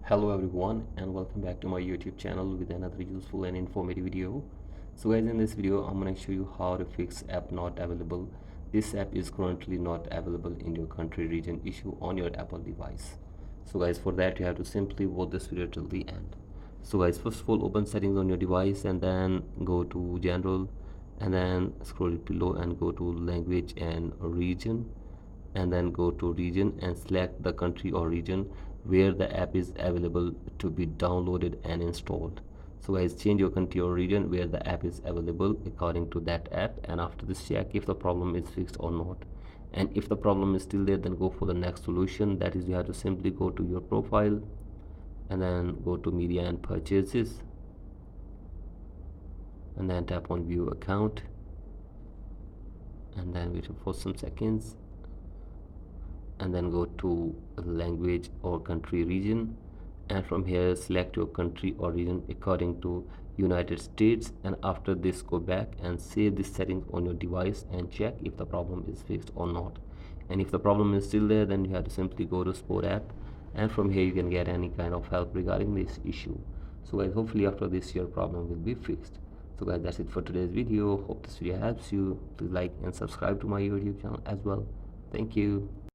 Hello everyone and welcome back to my YouTube channel with another useful and informative video. So guys, in this video I'm going to show you how to fix app not available. This app is currently not available in your country region issue on your Apple device. So guys, for that you have to simply watch this video till the end. So guys, first of all open settings on your device and then go to general and then scroll it below and go to language and region, and then go to region and select the country or region where the app is available to be downloaded and installed. So guys, change your country or region where the app is available according to that app, and after this check if the problem is fixed or not. And if the problem is still there, then go for the next solution. That is, you have to simply go to your profile and then go to media and purchases and then tap on view account and then wait for some seconds and then go to language or country region, and from here select your country or region according to United States, and after this go back and save this settings on your device and check if the problem is fixed or not. And if the problem is still there, then you have to simply go to support app, and from here you can get any kind of help regarding this issue. So guys, hopefully after this your problem will be fixed. So guys, that's it for today's video. Hope this video helps you. Please like and subscribe to my YouTube channel as well. Thank you.